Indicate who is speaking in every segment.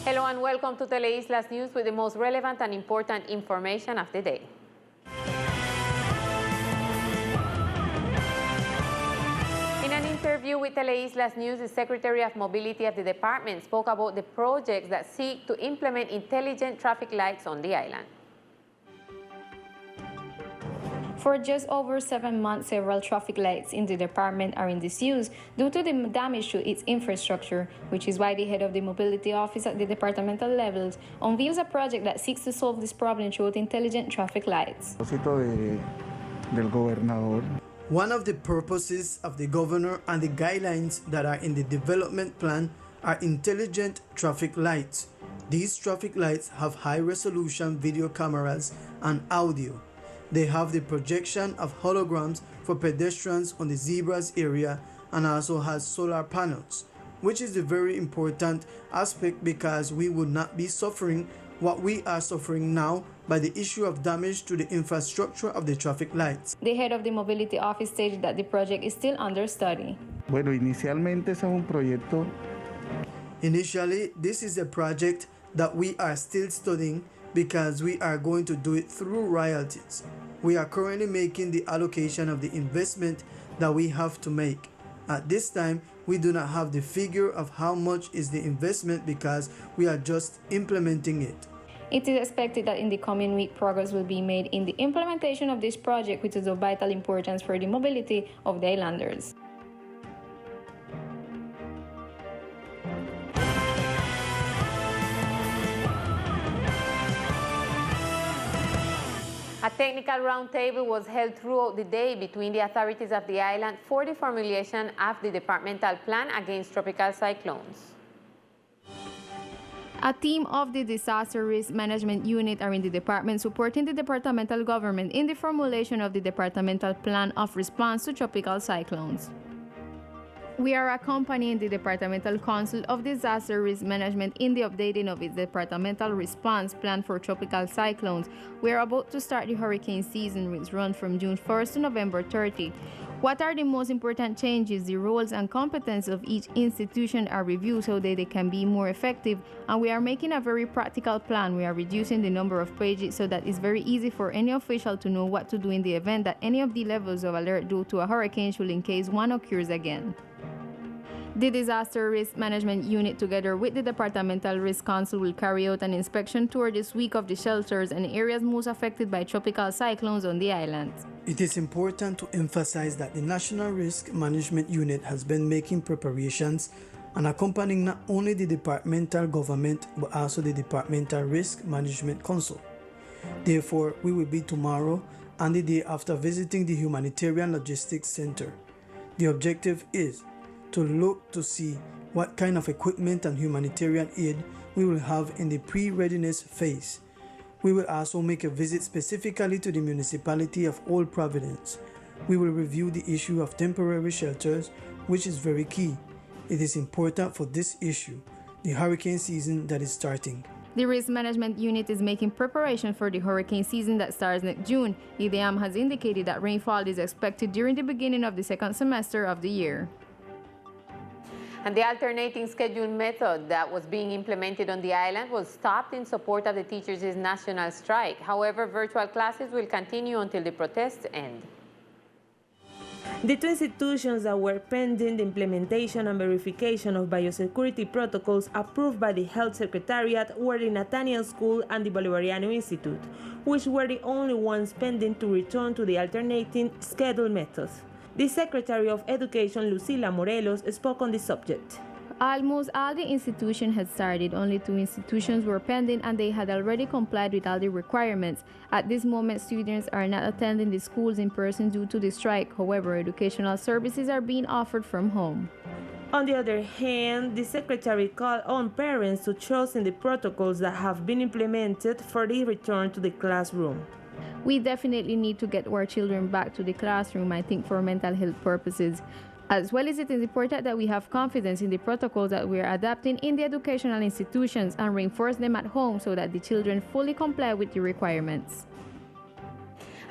Speaker 1: Hello and welcome to Teleislas News with the most relevant and important information of the day. In an interview with Teleislas News, the Secretary of Mobility of the department spoke about the projects that seek to implement intelligent traffic lights on the island.
Speaker 2: For just over 7 months, several traffic lights in the department are in disuse due to the damage to its infrastructure, which is why the head of the mobility office at the departmental levels unveils a project that seeks to solve this problem through intelligent traffic lights.
Speaker 3: One of the purposes of the governor and the guidelines that are in the development plan are intelligent traffic lights. These traffic lights have high-resolution video cameras and audio. They have the projection of holograms for pedestrians on the zebras area and also has solar panels, which is a very important aspect because we would not be suffering what we are suffering now by the issue of damage to the infrastructure of the traffic lights.
Speaker 2: The head of the mobility office stated that the project is still under study.
Speaker 4: Bueno, inicialmente es un proyecto.
Speaker 3: Initially, this is a project that we are still studying because we are going to do it through royalties. We are currently making the allocation of the investment that we have to make. At this time, we do not have the figure of how much is the investment because we are just implementing it.
Speaker 2: It is expected that in the coming week, progress will be made in the implementation of this project, which is of vital importance for the mobility of the islanders.
Speaker 1: A technical roundtable was held throughout the day between the authorities of the island for the formulation of the departmental plan against tropical cyclones.
Speaker 2: A team of the Disaster Risk Management Unit are in the department supporting the departmental government in the formulation of the departmental plan of response to tropical cyclones. We are accompanying the Departmental Council of Disaster Risk Management in the updating of its departmental response plan for tropical cyclones. We are about to start the hurricane season, which runs from June 1st to November 30. What are the most important changes? The roles and competence of each institution are reviewed so that they can be more effective, and we are making a very practical plan. We are reducing the number of pages so that it's very easy for any official to know what to do in the event that any of the levels of alert due to a hurricane should in case one occurs again. The Disaster Risk Management Unit, together with the Departmental Risk Council, will carry out an inspection tour this week of the shelters and areas most affected by tropical cyclones on the island.
Speaker 3: It is important to emphasize that the National Risk Management Unit has been making preparations and accompanying not only the departmental government but also the Departmental Risk Management Council. Therefore, we will be tomorrow and the day after visiting the Humanitarian Logistics Center. The objective is to look to see what kind of equipment and humanitarian aid we will have in the pre-readiness phase. We will also make a visit specifically to the municipality of Old Providence. We will review the issue of temporary shelters, which is very key. It is important for this issue, the hurricane season that is starting.
Speaker 2: The Risk Management Unit is making preparation for the hurricane season that starts next June. IDEAM has indicated that rainfall is expected during the beginning of the second semester of the year.
Speaker 1: And the alternating schedule method that was being implemented on the island was stopped in support of the teachers' national strike. However, virtual classes will continue until the protests end.
Speaker 5: The two institutions that were pending the implementation and verification of biosecurity protocols approved by the Health Secretariat were the Nathaniel School and the Bolivariano Institute, which were the only ones pending to return to the alternating schedule methods. The Secretary of Education, Lucila Morelos, spoke on the subject.
Speaker 2: Almost all the institutions had started. Only 2 institutions were pending and they had already complied with all the requirements. At this moment, students are not attending the schools in person due to the strike. However, educational services are being offered from home.
Speaker 5: On the other hand, the Secretary called on parents to trust in the protocols that have been implemented for the return to the classroom.
Speaker 2: We definitely need to get our children back to the classroom, I think, for mental health purposes. As well as it is important that we have confidence in the protocols that we are adapting in the educational institutions and reinforce them at home so that the children fully comply with the requirements.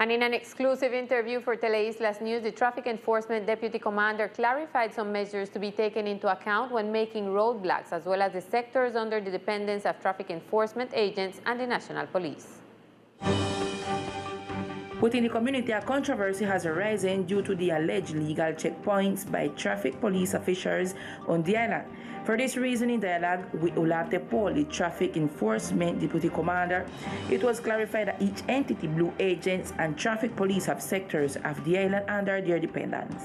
Speaker 1: And in an exclusive interview for Teleislas News, the Traffic Enforcement Deputy Commander clarified some measures to be taken into account when making roadblocks, as well as the sectors under the dependence of traffic enforcement agents and the National Police.
Speaker 6: Within the community, a controversy has arisen due to the alleged legal checkpoints by traffic police officials on the island. For this reason, in dialogue with Olate Paul, the Traffic Enforcement Deputy Commander, it was clarified that each entity, blue agents and traffic police, have sectors of the island under their dependence.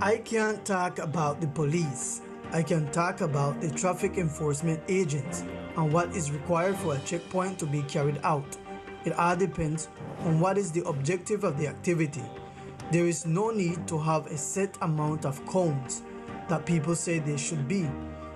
Speaker 3: I can't talk about the police. I can talk about the traffic enforcement agents and what is required for a checkpoint to be carried out. It all depends on what is the objective of the activity. There is no need to have a set amount of cones that people say there should be.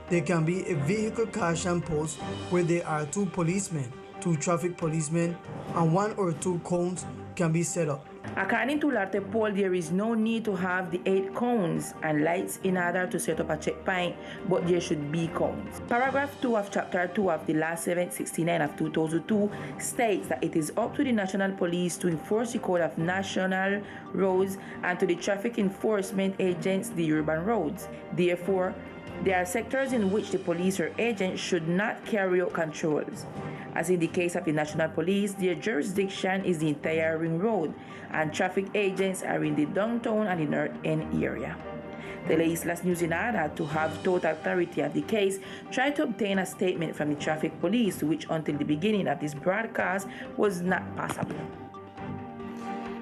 Speaker 3: There can be a vehicle caution post where there are 2 policemen, 2 traffic policemen, and 1 or 2 cones can be set up.
Speaker 6: According to Olate Paul, there is no need to have the 8 cones and lights in order to set up a checkpoint, but there should be cones. Paragraph 2 of Chapter 2 of the Law 769 of 2002 states that it is up to the National Police to enforce the code of national roads and to the traffic enforcement agents the urban roads. Therefore, there are sectors in which the police or agents should not carry out controls. As in the case of the National Police, their jurisdiction is the entire ring road, and traffic agents are in the downtown and the North End area. Teleislas News, in order to have total clarity of the case, tried to obtain a statement from the traffic police, which until the beginning of this broadcast was not possible.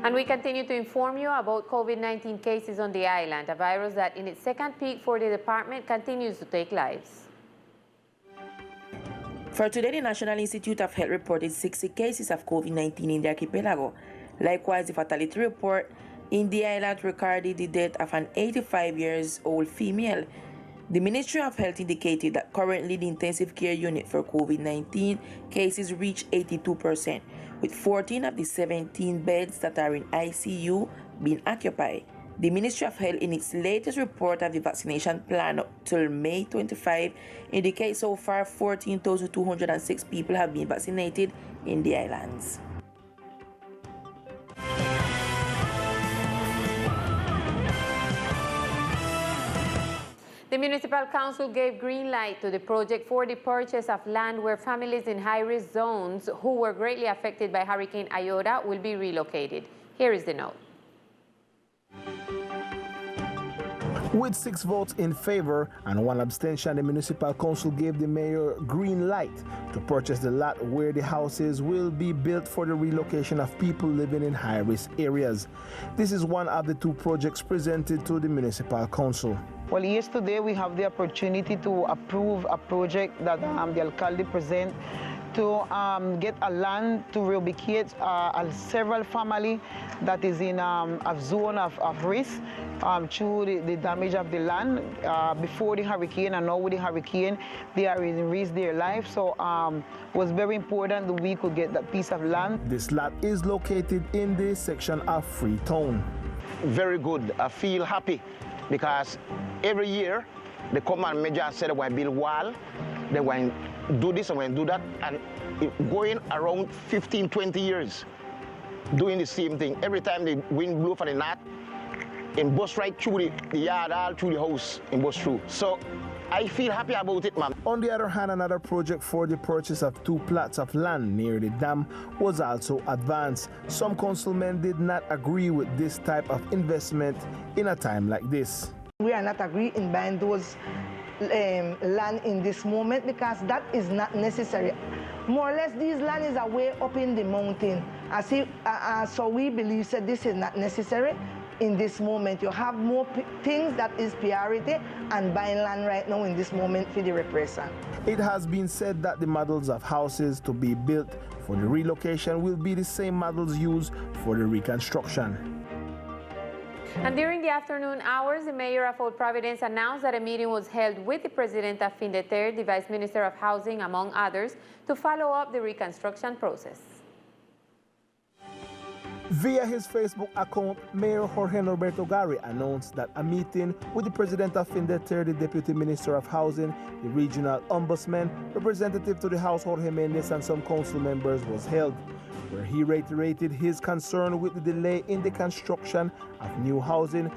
Speaker 1: And we continue to inform you about COVID-19 cases on the island, a virus that in its second peak for the department continues to take lives.
Speaker 6: For today, the National Institute of Health reported 60 cases of COVID-19 in the archipelago. Likewise, the fatality report in the island recorded the death of an 85-year-old female. The Ministry of Health indicated that currently the intensive care unit for COVID-19 cases reach 82%, with 14 of the 17 beds that are in ICU being occupied. The Ministry of Health, in its latest report of the vaccination plan up till May 25, indicates so far 14,206 people have been vaccinated in the islands.
Speaker 1: The Municipal Council gave green light to the project for the purchase of land where families in high-risk zones who were greatly affected by Hurricane Iota will be relocated. Here is the note.
Speaker 7: With 6 votes in favor and 1 abstention, the Municipal Council gave the mayor green light to purchase the lot where the houses will be built for the relocation of people living in high-risk areas. This is one of the 2 projects presented to the Municipal Council.
Speaker 8: Well, yesterday we have the opportunity to approve a project that the alcalde present to get a land to relocate several family that is in a zone of risk through the damage of the land before the hurricane, and now with the hurricane they are in risk their life. So it was very important that we could get that piece of land.
Speaker 7: This lot is located in the section of Freetown.
Speaker 9: Very good. I feel happy because every year the command major said they want to build wall, they want to do this and want to do that, and going around 15, 20 years doing the same thing. Every time the wind blew from the north, it bust right through the yard, all through the house, it bust through. So I feel happy about it, man.
Speaker 7: On the other hand, another project for the purchase of 2 plots of land near the dam was also advanced. Some councilmen did not agree with this type of investment in a time like this.
Speaker 10: We are not agreeing in buying those land in this moment because that is not necessary. More or less, these land is way up in the mountain. So we believe that this is not necessary. In this moment, you have more things that is priority and buying land right now in this moment for the repression.
Speaker 7: It has been said that the models of houses to be built for the relocation will be the same models used for the reconstruction.
Speaker 1: And during the afternoon hours, the mayor of Old Providence announced that a meeting was held with the president of Findeter, the vice minister of housing, among others, to follow up the reconstruction process.
Speaker 7: Via his Facebook account, Mayor Jorge Norberto Gari announced that a meeting with the President of Findeter, the Deputy Minister of Housing, the Regional Ombudsman, representative to the House Jorge Mendes, and some council members was held, where he reiterated his concern with the delay in the construction of new housing